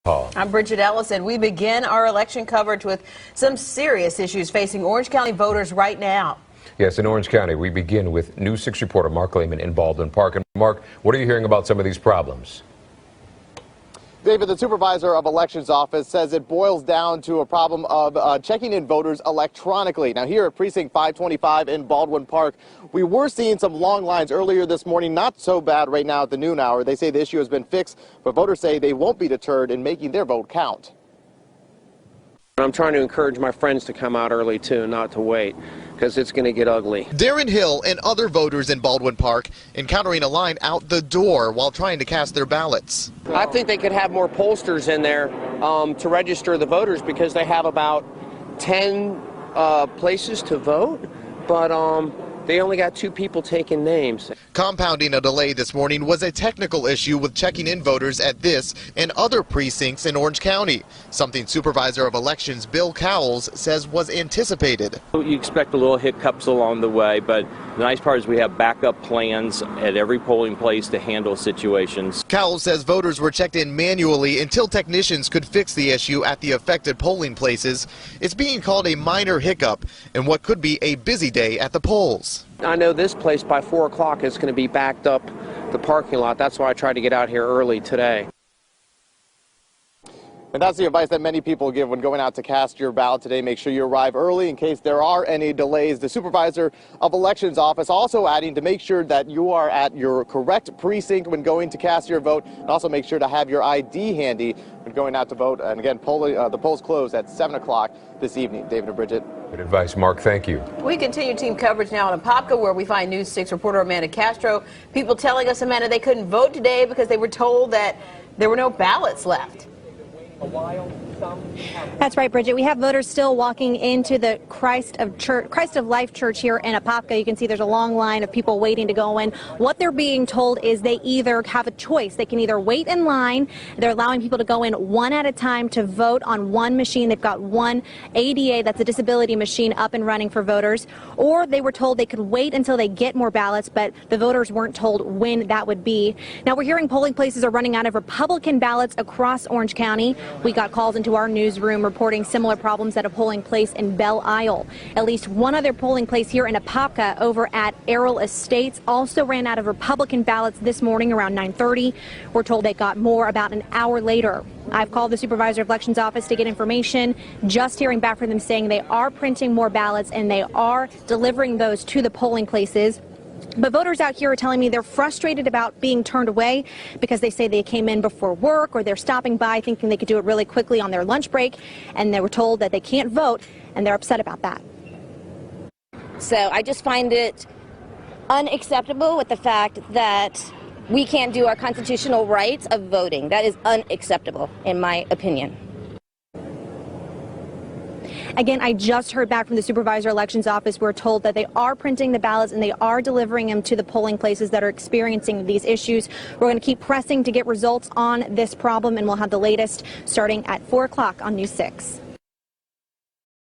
I'm Bridget Ellison. We begin our election coverage with some serious issues facing Orange County voters right now. Yes, in Orange County, we begin with News 6 reporter Mark Lehman in Baldwin Park. And Mark, what are you hearing about some of these problems? David, the supervisor of elections office says it boils down to a problem of checking in voters electronically. Now, here at precinct 525 in Baldwin Park, we were seeing some long lines earlier this morning. Not so bad right now at the noon hour. They say the issue has been fixed, but voters say they won't be deterred in making their vote count. I'm trying to encourage my friends to come out early, too, not to wait, because it's going to get ugly. Darren Hill and other voters in Baldwin Park encountering a line out the door while trying to cast their ballots. I think they could have more pollsters in there to register the voters, because they have about 10 places to vote, but they only got 2 people taking names. Compounding a delay this morning was a technical issue with checking in voters at this and other precincts in Orange County, something Supervisor of Elections Bill Cowles says was anticipated. You expect a little hiccups along the way, but the nice part is we have backup plans at every polling place to handle situations. Cowles says voters were checked in manually until technicians could fix the issue at the affected polling places. It's being called a minor hiccup in what could be a busy day at the polls. I know this place by 4 o'clock is going to be backed up the parking lot. That's why I tried to get out here early today. And that's the advice that many people give when going out to cast your ballot today. Make sure you arrive early in case there are any delays. The supervisor of elections office also adding to make sure that you are at your correct precinct when going to cast your vote, and also make sure to have your ID handy when going out to vote. And again, the polls close at 7 o'clock this evening. David and Bridget. Good advice, Mark. Thank you. We continue team coverage now in Apopka, where we find News 6 reporter Amanda Castro. People telling us, Amanda, they couldn't vote today because they were told that there were no ballots left. That's right, Bridget. We have voters still walking into the Christ of Life Church here in Apopka. You can see there's a long line of people waiting to go in. What they're being told is they either have a choice. They can either wait in line. They're allowing people to go in one at a time to vote on one machine. They've got one ADA, that's a disability machine, up and running for voters. Or they were told they could wait until they get more ballots, but the voters weren't told when that would be. Now, we're hearing polling places are running out of Republican ballots across Orange County. We got calls into our newsroom reporting similar problems at a polling place in Belle Isle. At least one other polling place here in Apopka over at Errol Estates also ran out of Republican ballots this morning around 9:30. We're told they got more about an hour later. I've called the supervisor of elections office to get information. Just hearing back from them saying they are printing more ballots and they are delivering those to the polling places. But voters out here are telling me they're frustrated about being turned away because they say they came in before work, or they're stopping by thinking they could do it really quickly on their lunch break, and they were told that they can't vote, and they're upset about that. So I just find it unacceptable with the fact that we can't do our constitutional rights of voting. That is unacceptable, in my opinion. Again, I just heard back from the supervisor elections office. We're told that they are printing the ballots and they are delivering them to the polling places that are experiencing these issues. We're going to keep pressing to get results on this problem, and we'll have the latest starting at 4 o'clock on News 6.